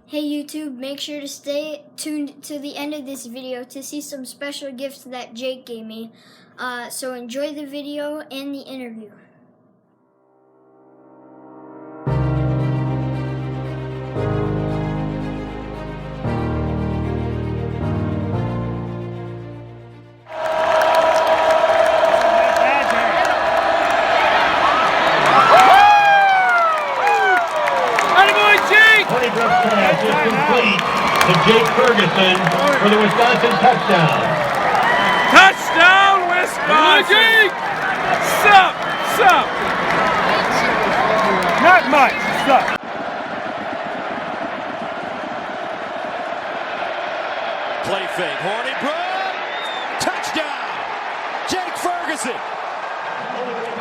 Hey YouTube, make sure to stay tuned to the end of this video to see some special gifts that Jake gave me. So enjoy the video and the interview. Complete to Jake Ferguson for the Wisconsin touchdown. Touchdown, Wisconsin! Sup! Not much, sup. Play fake, Horny Brook, touchdown, Jake Ferguson.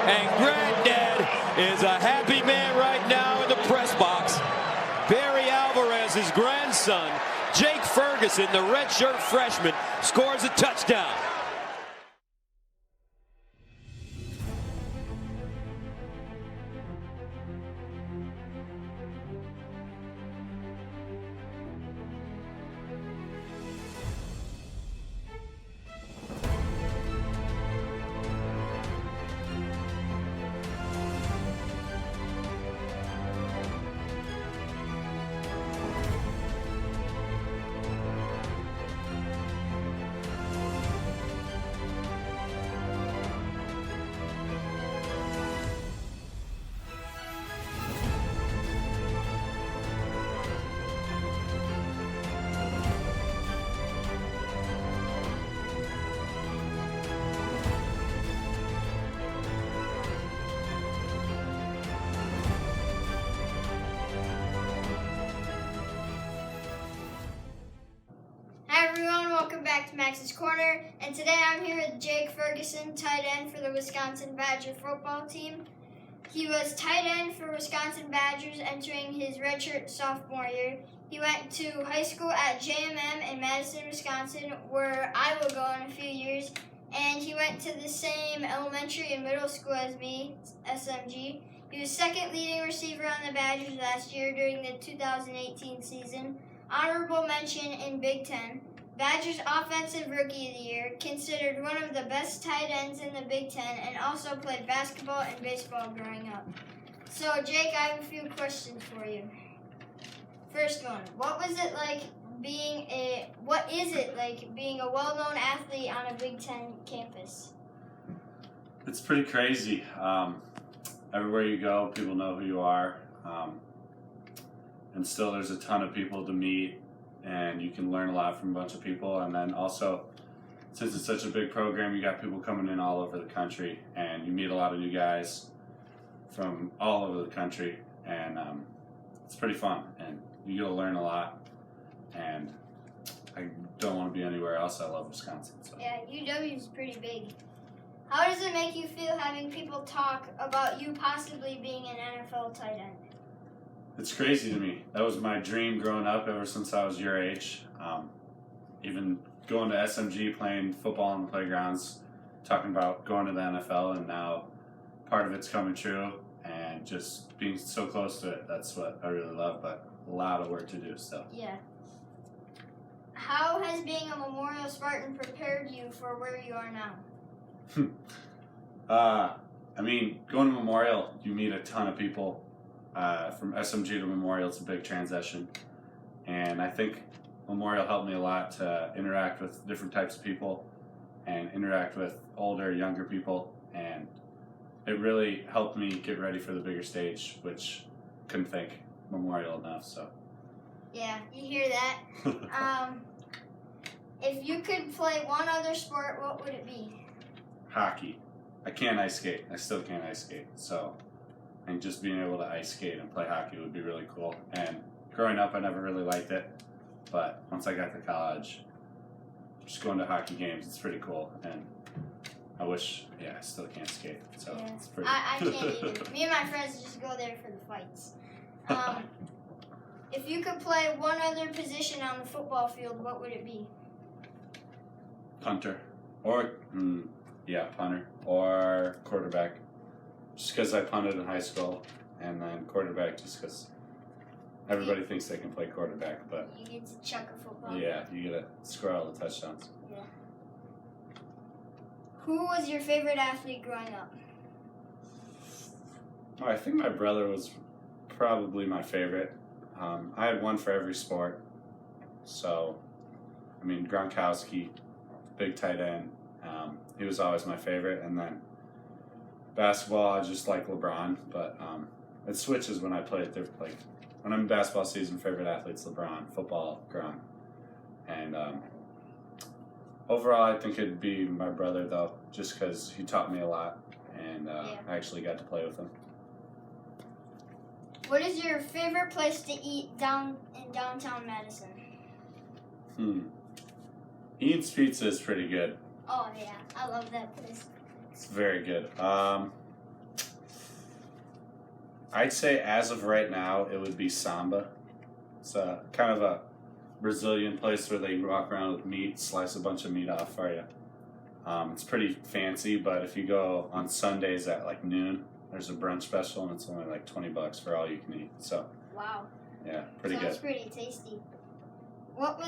And Granddad is a happy man right now in the press box. Barry Alvarez's grandson, Jake Ferguson, the redshirt freshman, scores a touchdown. Welcome back to Max's Corner, and today I'm here with Jake Ferguson, tight end for the Wisconsin Badger football team. He was tight end for Wisconsin Badgers entering his redshirt sophomore year. He went to high school at JMM in Madison, Wisconsin, where I will go in a few years, and he went to the same elementary and middle school as me, SMG. He was second leading receiver on the Badgers last year during the 2018 season. Honorable mention in Big Ten. Badgers Offensive Rookie of the Year, considered one of the best tight ends in the Big Ten, and also played basketball and baseball growing up. So, Jake, I have a few questions for you. First one, what is it like being a well-known athlete on a Big Ten campus? It's pretty crazy. Everywhere you go, people know who you are. And still there's a ton of people to meet, and you can learn a lot from a bunch of people. And then also, since it's such a big program, you got people coming in all over the country, and you meet a lot of new guys from all over the country, and it's pretty fun, and you get to learn a lot, and I don't want to be anywhere else. I love Wisconsin. So. Yeah, UW is pretty big. How does it make you feel having people talk about you possibly being an NFL tight end? It's crazy to me. That was my dream growing up ever since I was your age. Even going to SMG, playing football on the playgrounds, talking about going to the NFL, and now part of it's coming true, and just being so close to it. That's what I really love, but a lot of work to do still. Yeah. How has being a Memorial Spartan prepared you for where you are now? Going to Memorial, you meet a ton of people. From SMG to Memorial, it's a big transition, and I think Memorial helped me a lot to interact with different types of people and interact with older, younger people, and it really helped me get ready for the bigger stage, which couldn't thank Memorial enough. So yeah, you hear that. If you could play one other sport, what would it be? Hockey. I can't ice skate. I still can't ice skate, so and just being able to ice skate and play hockey would be really cool. And growing up, I never really liked it, but once I got to college, just going to hockey games, it's pretty cool. And I still can't skate, so yeah. It's pretty. I can't either. Me and my friends just go there for the fights. If you could play one other position on the football field, what would it be? Punter, or punter, or quarterback. Just because I punted in high school, and then quarterback just because Everybody thinks they can play quarterback, but You get to chuck a football. yeah, you get to score all the touchdowns. Yeah. Who was your favorite athlete growing up? I think my brother was probably my favorite. I had one for every sport. So, I mean, Gronkowski, big tight end. He was always my favorite. And then basketball, I just like LeBron. But it switches when I play it. Like when I'm in basketball season, favorite athletes LeBron, football Gronk. And overall, I think it'd be my brother though, just because he taught me a lot, and I actually got to play with him. What is your favorite place to eat in downtown Madison? Ian's Pizza is pretty good. Oh yeah, I love that place. It's very good. I'd say as of right now, it would be Samba. It's kind of a Brazilian place where they walk around with meat, slice a bunch of meat off for you. It's pretty fancy, but if you go on Sundays at like noon, there's a brunch special, and it's only like $20 for all you can eat. So Wow. yeah, pretty Sounds good. pretty tasty. What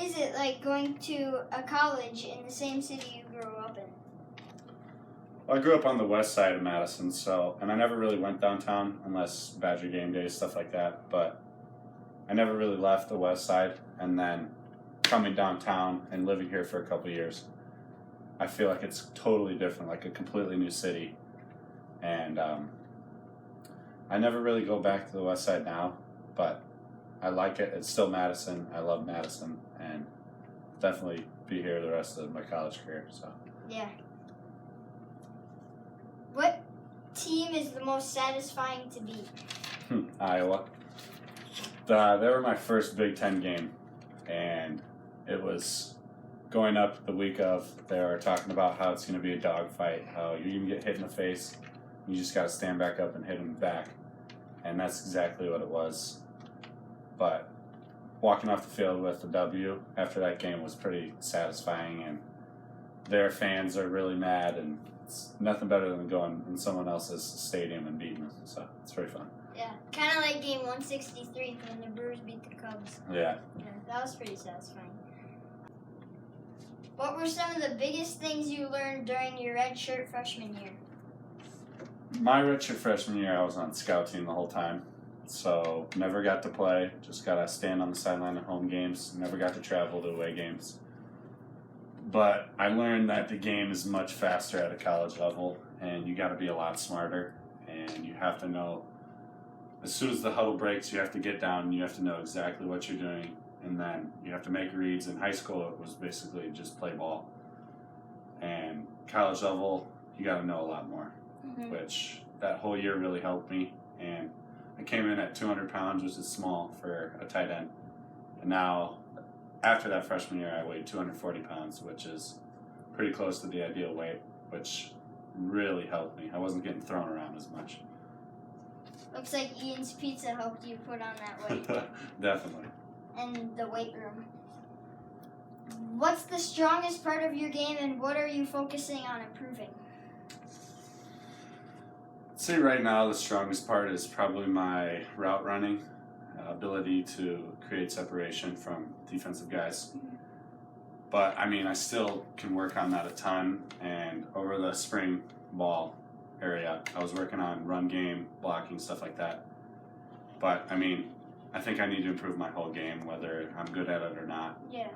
is it like going to a college in the same city you grew up in? Well, I grew up on the west side of Madison, and I never really went downtown unless Badger game days, stuff like that. But I never really left the west side, and then coming downtown and living here for a couple of years, I feel like it's totally different, like a completely new city. And I never really go back to the west side now, but I like it. It's still Madison. I love Madison, and definitely be here the rest of my college career. So Yeah. What team is the most satisfying to beat? Iowa. They were my first Big Ten game, and it was going up the week of. They were talking about how it's going to be a dogfight, how you're going to get hit in the face. You just got to stand back up and hit them back. And that's exactly what it was. But walking off the field with the W after that game was pretty satisfying, and their fans are really mad, and it's nothing better than going in someone else's stadium and beating them. So it's pretty fun. Yeah, kind of like game 163 when the Brewers beat the Cubs. Yeah. Yeah, that was pretty satisfying. What were some of the biggest things you learned during your redshirt freshman year? My redshirt freshman year, I was on scout team the whole time. So never got to play, just got to stand on the sideline at home games, never got to travel to away games. But I learned that the game is much faster at a college level, and you got to be a lot smarter, and you have to know, as soon as the huddle breaks, you have to get down, and you have to know exactly what you're doing, and then you have to make reads. In high school, it was basically just play ball. And college level, you got to know a lot more, which that whole year really helped me. And I came in at 200 pounds, which is small for a tight end. And now, after that freshman year, I weighed 240 pounds, which is pretty close to the ideal weight, which really helped me. I wasn't getting thrown around as much. Looks like Ian's Pizza helped you put on that weight. Definitely. And the weight room. What's the strongest part of your game, and what are you focusing on improving? I'd say right now the strongest part is probably my route running, ability to create separation from defensive guys. But I mean, I still can work on that a ton, and over the spring ball area, I was working on run game, blocking, stuff like that. But I mean, I think I need to improve my whole game, whether I'm good at it or not. Yeah.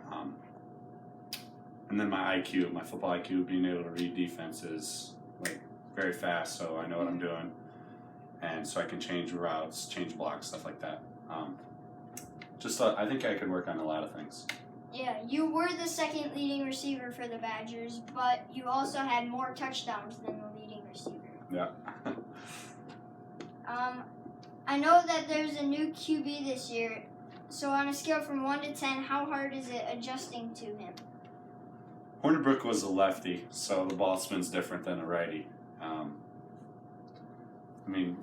And then my IQ, my football IQ, being able to read defenses like very fast, so I know what I'm doing, and so I can change routes, change blocks, stuff like that. I think I could work on a lot of things. Yeah, you were the second leading receiver for the Badgers, but you also had more touchdowns than the leading receiver. Yeah. I know that there's a new QB this year, so on a scale from 1 to 10, how hard is it adjusting to him? Hornibrook was a lefty, so the ball spins different than a righty. I mean,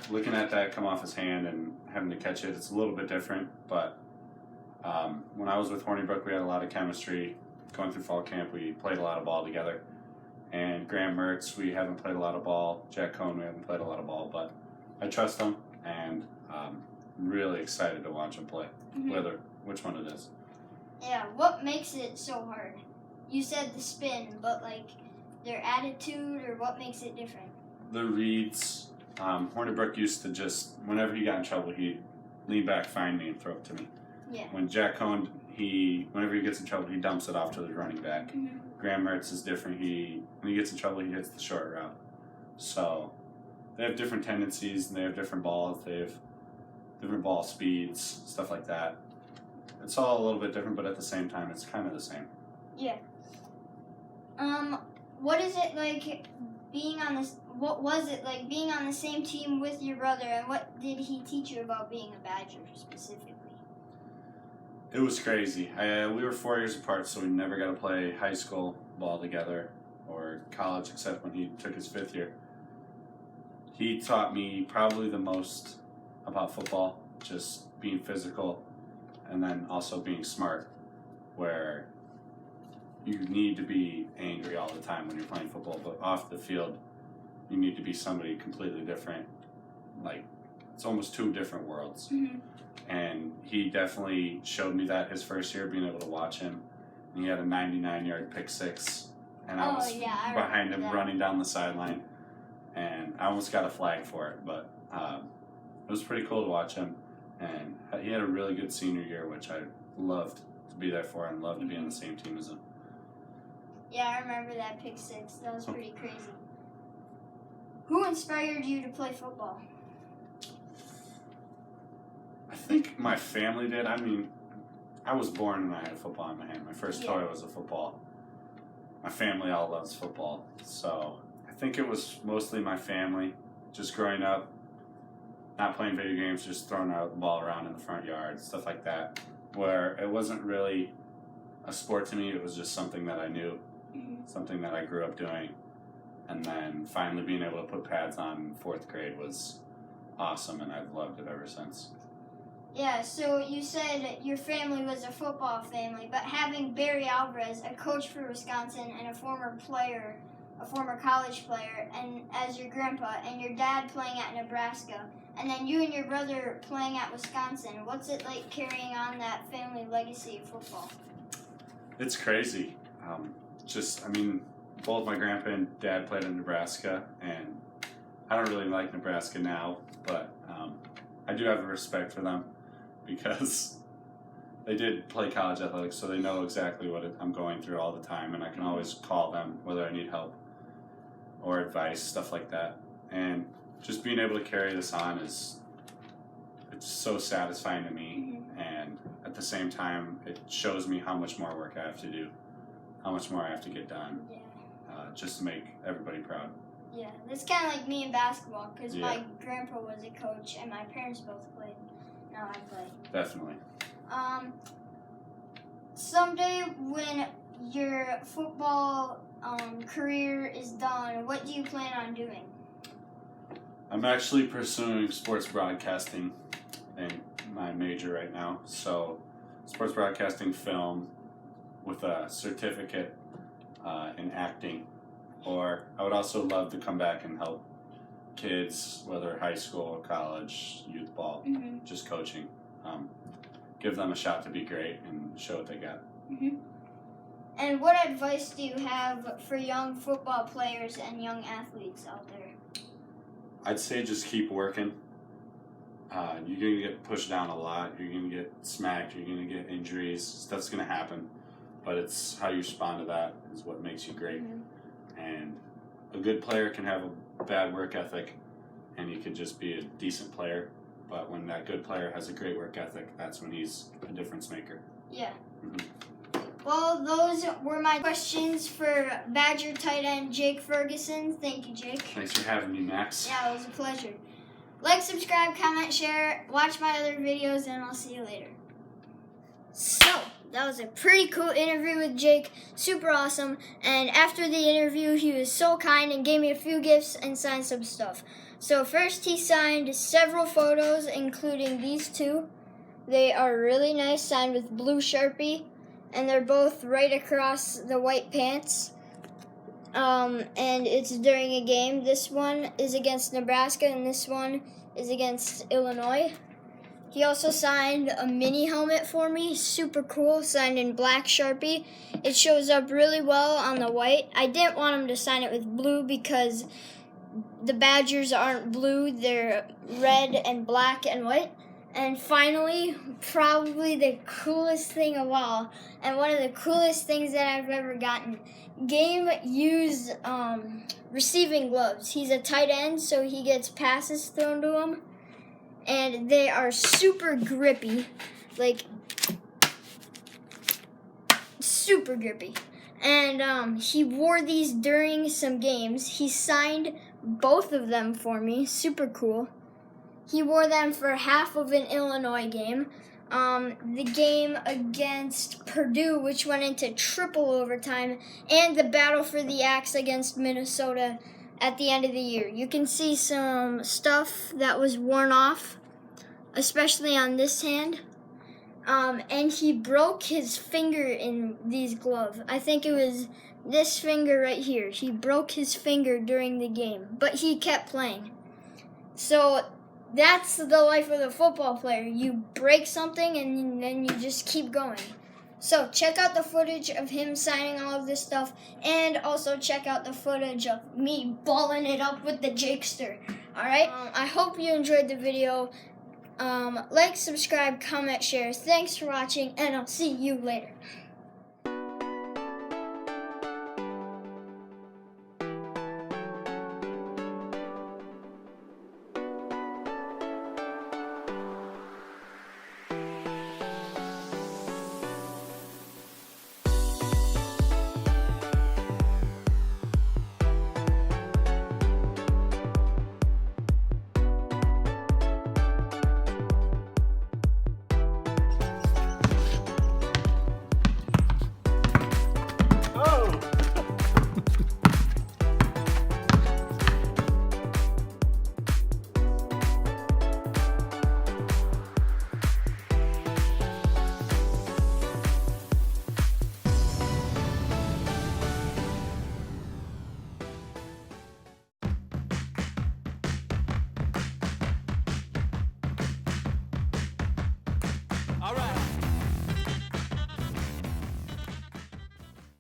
looking at that come off his hand and having to catch it, it's a little bit different. But when I was with Hornibrook, we had a lot of chemistry. Going through fall camp, we played a lot of ball together. And Graham Mertz, we haven't played a lot of ball. Jack Cohn, we haven't played a lot of ball. But I trust him, and really excited to watch him play, which one it is. Yeah, what makes it so hard? You said the spin, but like their attitude or what makes it different? The reads. Hornibrook used to just, whenever he got in trouble, he'd lean back, find me, and throw it to me. Yeah. When Jack Cohn, whenever he gets in trouble, he dumps it off to the running back. Graham Mertz is different. When he gets in trouble, he hits the short route. So they have different tendencies, and they have different balls. They have different ball speeds, stuff like that. It's all a little bit different, but at the same time, it's kind of the same. Yeah. What is it like being on this? What was it like being on the same team with your brother, and what did he teach you about being a Badger specifically? It was crazy. We were 4 years apart, so we never got to play high school ball together or college, except when he took his 5th year. He taught me probably the most about football, just being physical, and then also being smart, where you need to be angry all the time when you're playing football, but off the field, you need to be somebody completely different. Like, it's almost 2 different worlds. And he definitely showed me that his first year, being able to watch him. And he had a 99-yard pick six, and I was behind him running down the sideline, and I almost got a flag for it, but it was pretty cool to watch him. And he had a really good senior year, which I loved to be there for and loved to be on the same team as him. Yeah, I remember that pick six. That was pretty crazy. Who inspired you to play football? I think my family did. I mean, I was born and I had a football in my hand. My first toy was a football. My family all loves football. So I think it was mostly my family. Just growing up, not playing video games, just throwing the ball around in the front yard, stuff like that. Where it wasn't really a sport to me. It was just something that I knew, something that I grew up doing. And then finally being able to put pads on in 4th grade was awesome, and I've loved it ever since. Yeah, so you said your family was a football family, but having Barry Alvarez, a coach for Wisconsin and a former college player, and as your grandpa, and your dad playing at Nebraska, and then you and your brother playing at Wisconsin, what's it like carrying on that family legacy of football? It's crazy. Both my grandpa and dad played in Nebraska, and I don't really like Nebraska now, but I do have a respect for them because they did play college athletics, so they know exactly what I'm going through all the time, and I can always call them whether I need help or advice, stuff like that. And just being able to carry this on it's so satisfying to me, and at the same time, it shows me how much more work I have to do, how much more I have to get done, just to make everybody proud. Yeah, that's kind of like me in basketball, because my grandpa was a coach and my parents both played. Now I play. Definitely. Someday when your football career is done, what do you plan on doing? I'm actually pursuing sports broadcasting in my major right now. So, sports broadcasting, film with a certificate in acting. Or I would also love to come back and help kids, whether high school, college, youth ball, just coaching. Give them a shot to be great and show what they got. And what advice do you have for young football players and young athletes out there? I'd say just keep working. You're going to get pushed down a lot. You're going to get smacked. You're going to get injuries. Stuff's going to happen. But it's how you respond to that is what makes you great. And a good player can have a bad work ethic, and he could just be a decent player. But when that good player has a great work ethic, that's when he's a difference maker. Yeah. Well, those were my questions for Badger tight end Jake Ferguson. Thank you, Jake. Thanks for having me, Max. Yeah, it was a pleasure. Like, subscribe, comment, share, watch my other videos, and I'll see you later. So, that was a pretty cool interview with Jake. Super awesome. And after the interview, he was so kind and gave me a few gifts and signed some stuff. So first, he signed several photos, including these two. They are really nice, signed with blue Sharpie. And they're both right across the white pants. And it's during a game. This one is against Nebraska, and this one is against Illinois. He also signed a mini helmet for me, super cool, signed in black Sharpie. It shows up really well on the white. I didn't want him to sign it with blue because the Badgers aren't blue, they're red and black and white. And finally, probably the coolest thing of all, and one of the coolest things that I've ever gotten, Game used receiving gloves. He's a tight end, so he gets passes thrown to him. And they are super grippy, like super grippy. And he wore these during some games. He signed both of them for me, super cool. He wore them for half of an Illinois game. The game against Purdue, which went into triple overtime, and the battle for the axe against Minnesota at the end of the year. You can see some stuff that was worn off, especially on this hand. And he broke his finger in these gloves. I think it was this finger right here. He broke his finger during the game, but he kept playing. So that's the life of the football player. You break something and then you just keep going. So check out the footage of him signing all of this stuff, and also check out the footage of me balling it up with the Jakester. Alright? I hope you enjoyed the video. Like, subscribe, comment, share. Thanks for watching, and I'll see you later.